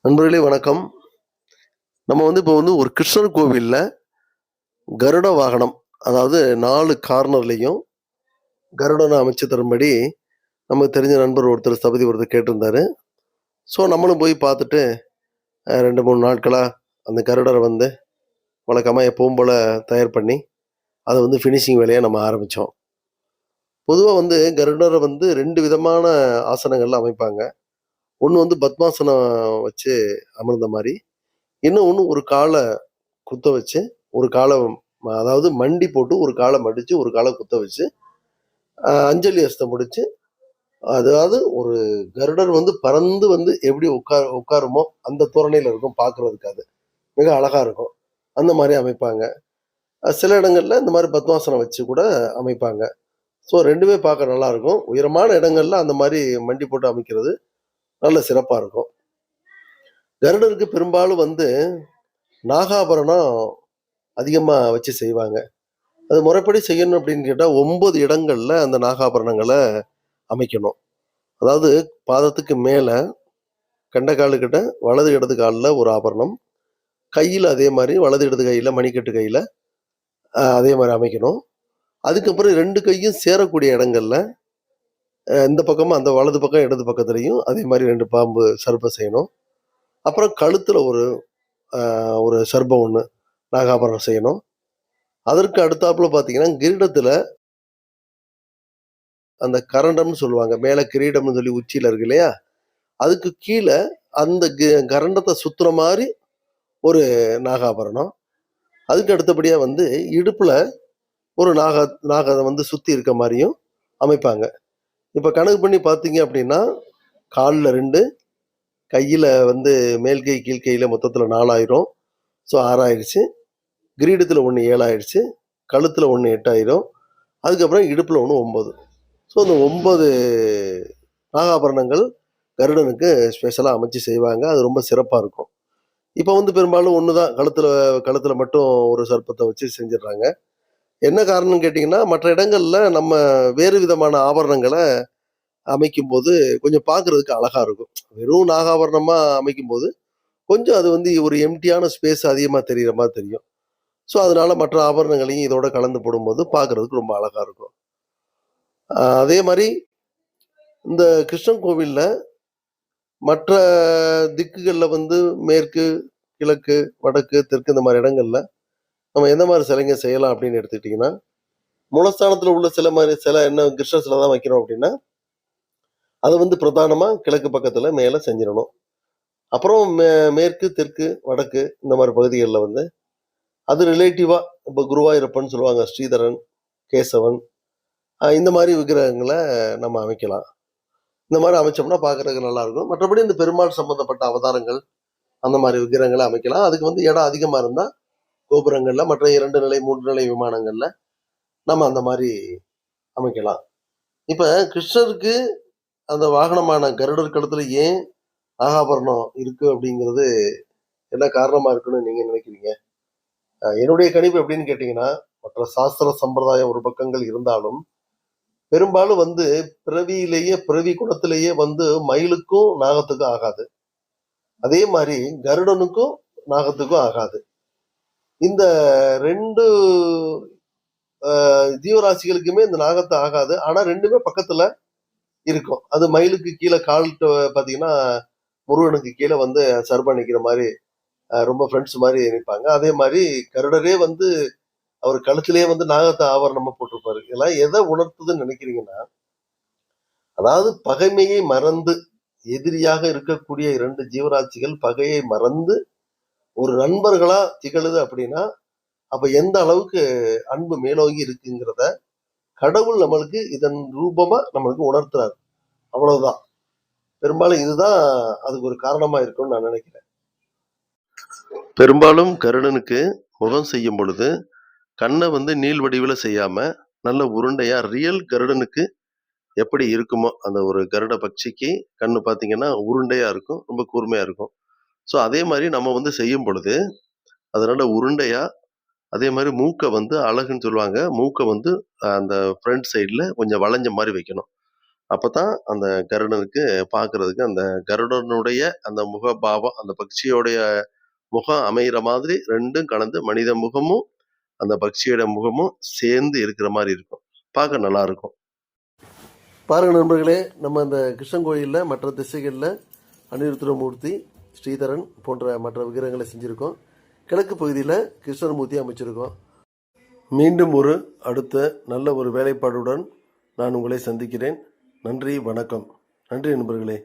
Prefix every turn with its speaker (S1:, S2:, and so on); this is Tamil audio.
S1: நண்பர்களே வணக்கம். நம்ம இப்போ ஒரு கிருஷ்ணர் கோவில்ல கருட வாகனம், அதாவது 4 கார்னர்லயும் கருடன அமைச்சு தரும்படி நமக்கு தெரிஞ்ச நண்பர் ஒருத்தர் ஸ்தபதி ஒருத்தர் கேட்டிருந்தாரு. ஸோ நம்மளும் போய் பார்த்துட்டு 2, 3 நாட்களா அந்த கருடர வழக்கமா எப்பவும் போல தயார் பண்ணி, அத ஃபினிஷிங் வேலைய நம்ம ஆரம்பிச்சோம். பொதுவா கருடர 2 விதமான ஆசனங்கள்ல அமைப்பாங்க. ஒண்ணு பத்மாசனம் வச்சு அமர்ந்த மாரி, இன்னொன்னு ஒரு கால குத்த வச்சு, ஒரு கால அதாவது மண்டி போட்டு ஒரு கால மடிச்சு, ஒரு கால குத்த வச்சு, அஞ்சலி அஸ்தம் முடிச்சு, அதாவது ஒரு கருடர் பறந்து எப்படி உட்காருமோ, அந்த தோரணையில இருக்கும் பார்க்கறதுக்கு அது. மிக அழகா இருக்கும். அந்த மாரி அமைப்பாங்க. சில இடங்கள்ல இந்த மாரி பத்மாசனம் வச்சு கூட அமைப்பாங்க. ஸோ 2மே பார்க்க நல்லாருக்கும். உயரமான இடங்கள்ல அந்த மாரி மண்டி போட்டு அமைக்கிறது நல்ல சிறப்பா இருக்கும். கருடருக்கு பெரும்பாலும் நாகாபரணம் அதிகமா வச்சு செய்வாங்க. அது முறைப்படி செய்யணும் அப்படின்னு கேட்டா 9 இடங்கள்ல அந்த நாகாபரணங்கள அமைக்கணும். அதாவது பாதத்துக்கு மேல கண்டக்காலுக்கிட்ட வலது இடது கால்ல ஒரு ஆபரணம். கையில அதே மாரி வலது இடது கையில மணிக்கட்டு கையில அதே மாரி அமைக்கணும். அதுக்கப்புறம் 2 கையும் சேரக்கூடிய இடங்கள்ல இந்த பக்கமும் அந்த வலது பக்கம் இடது பக்கத்துலயும் அதே மாரி 2 பாம்பு சர்ப்பம் செய்யணும். அப்புறம் கழுத்துல ஒரு சர்ப்பம் ஒண்ணு நாகாபரணம் செய்யணும். அதற்கு அடுத்தாப்புல பார்த்தீங்கன்னா, கிரீடத்துல அந்த கரண்டம்னு சொல்லுவாங்க. மேல கிரீடம்னு சொல்லி உச்சியில இருக்கு இல்லையா? அதுக்கு கீழ அந்த கரண்டத்த சுத்துற மாரி ஒரு நாகாபரணம். அதுக்கு அடுத்தபடியா இடுப்புல ஒரு நாக சுத்தி இருக்க மாரியும் அமைப்பாங்க. இப்ப கணக்கு பண்ணி பார்த்தீங்க அப்படின்னா, கால்ல 2, கையில மேல் கை, கீழ் கையில மொத்தத்துல 4 ஆயிரும். ஸோ 6 ஆயிருச்சு. கிரீடத்துல 1 7 ஆயிடுச்சு. கழுத்துல 1 8 ஆயிரும். அதுக்கப்புறம் இடுப்புல 1 9. ஸோ இந்த 9 நாகாபரணங்கள் கருடனுக்கு ஸ்பெஷலா அமைச்சு செய்வாங்க. அது ரொம்ப சிறப்பா இருக்கும். இப்ப பெரும்பாலும் 1 தான் கழுத்துல மட்டும் ஒரு சர்ப்பத்த வச்சு செஞ்சுடுறாங்க. என்ன காரணம்னு கேட்டீங்கன்னா, மற்ற இடங்கள்ல நம்ம வேறு விதமான ஆபரணங்கள அமைக்கும்போது கொஞ்சம் பார்க்கறதுக்கு அழகா இருக்கும். வெறும் நாகாபரணமா அமைக்கும்போது, கொஞ்சம் அது ஒரு எம்ப்டியான ஸ்பேஸ் அதிகமா தெரியிற மாரி தெரியும். ஸோ அதனால மற்ற ஆபரணங்களையும் இதோட கலந்து போடும்போது பார்க்கறதுக்கு ரொம்ப அழகா இருக்கும். அதே மாரி இந்த கிருஷ்ணன் கோவில்ல மற்ற திக்குகள்ல மேற்கு, கிழக்கு, வடக்கு, தெற்கு இந்த மாரி இடங்கள்ல நம்ம எந்த மாரி சிலைங்க செய்யலாம் அப்படின்னு எடுத்துக்கிட்டீங்கன்னா, மூலஸ்தானத்துல உள்ள சிலை என்ன கிருஷ்ணர் சிலை தான் வைக்கிறோம் அப்படின்னா, அத பிரதானமா கிழக்கு பக்கத்துல மேல செஞ்சிரணும். அப்புறம் மேற்கு, தெற்கு, வடக்கு இந்த மாரி பகுதிகள்ல அது ரிலேட்டிவா இப்ப குருவாயூரப்பன் சொல்லுவாங்க, ஸ்ரீதரன், கேசவன் இந்த மாரி விக்கிரகங்கள நம்ம அமைக்கலாம். இந்த மாரி அமைச்சோம்னா பார்க்கறதுக்கு நல்லாருக்கும். மற்றபடி இந்த பெருமாள் சம்பந்தப்பட்ட அவதாரங்கள், அந்த மாரி விக்கிரகங்கள அமைக்கலாம். அதுக்கு இடம் அதிகமா இருந்தா, கோபுரங்கள்ல மற்ற 2 நிலை, 3 நிலை விமானங்கள்ல நம்ம அந்த மாரி அமைக்கலாம். இப்ப கிருஷ்ணருக்கு அந்த வாகனமான கருடர் கழுத்துல ஏன் நாகாபரணம் இருக்கு அப்படிங்கிறது என்ன காரணமா இருக்குன்னு நீங்க நினைக்கிறீங்க? என்னுடைய கணிப்பு எப்படின்னு கேட்டீங்கன்னா, மற்ற சாஸ்திர சம்பிரதாயம் ஒரு பக்கங்கள் இருந்தாலும், பெரும்பாலும் பிறவி குணத்திலேயே மயிலுக்கும் நாகத்துக்கும் ஆகாது. அதே மாரி கருடனுக்கும் நாகத்துக்கும் ஆகாது. இந்த 2 ஜீவராசிகளுக்குமே இந்த நாகத்த ஆகாது. ஆனா 2மே பக்கத்துல இருக்கும். அது மயிலுக்கு கீழ கால்ட்ட பார்த்தீங்கன்னா, முருகனுக்கு கீழ சர்ப்பம் நிக்கிற மாரி ரொம்ப ஃப்ரெண்ட்ஸ் மாரி நிப்பாங்க. அதே மாரி கருடரே அவர் கழுத்திலேயே நாகத்த ஆபரணமா போட்டிருப்பாரு. இதெல்லாம் எத உணர்த்துதுன்னு நினைக்கிறீங்கன்னா, அதாவது பகைமையை மறந்து எதிரியாக இருக்கக்கூடிய 2 ஜீவராசிகள் பகையை மறந்து ஒரு நண்பர்களா திகழுது அப்படின்னா, அப்ப எந்த அளவுக்கு அன்பு மேலோங்கி இருக்குங்கிறத கடவுள் நம்மளுக்கு இதன் ரூபமா நம்மளுக்கு உணர்த்துறாரு. அவ்வளவுதான். பெரும்பாலும் இதுதான் அதுக்கு ஒரு காரணமா இருக்கும்னு நான் நினைக்கிறேன். பெரும்பாலும் கருடனுக்கு முகம் செய்யும் பொழுது கண்ணை நீள் வடிவில செய்யாம நல்ல உருண்டையா ரியல் கருடனுக்கு எப்படி இருக்குமோ அந்த ஒரு கருட பட்சிக்கு கண்ணு பார்த்தீங்கன்னா உருண்டையா இருக்கும், ரொம்ப கூர்மையா இருக்கும். ஸோ அதே மாதிரி நம்ம செய்யும் பொழுது அதனால உருண்டையா, அதே மாதிரி மூக்கை அழகுன்னு சொல்லுவாங்க. மூக்கை அந்த ஃப்ரண்ட் சைடில் கொஞ்சம் வளைஞ்ச மாதிரி வைக்கணும். அப்பதான் அந்த கருடனுக்கு பார்க்கறதுக்கு அந்த கருடனுடைய அந்த முகபாவம், அந்த பக்ஷியோடைய முகம் அமையிற மாதிரி 2ம் கலந்து மனித முகமும், அந்த பக்ஷியோட முகமும் சேர்ந்து இருக்கிற மாரி இருக்கும். பார்க்க நல்லாருக்கும். பாருங்க நண்பர்களே, நம்ம இந்த கிருஷ்ணன் கோயில்ல மற்ற திசைகள்ல அனிருத்தரமூர்த்தி, ஸ்ரீதரன் போன்ற மற்ற விக்கிரகங்களை செஞ்சிருக்கோம். கிழக்கு பகுதியில கிருஷ்ணமூர்த்தி அமைச்சிருக்கோம். மீண்டும் ஒரு அடுத்த நல்ல ஒரு வேலைப்பாடுடன் நான் உங்களை சந்திக்கிறேன். நன்றி, வணக்கம். நன்றி நண்பர்களே.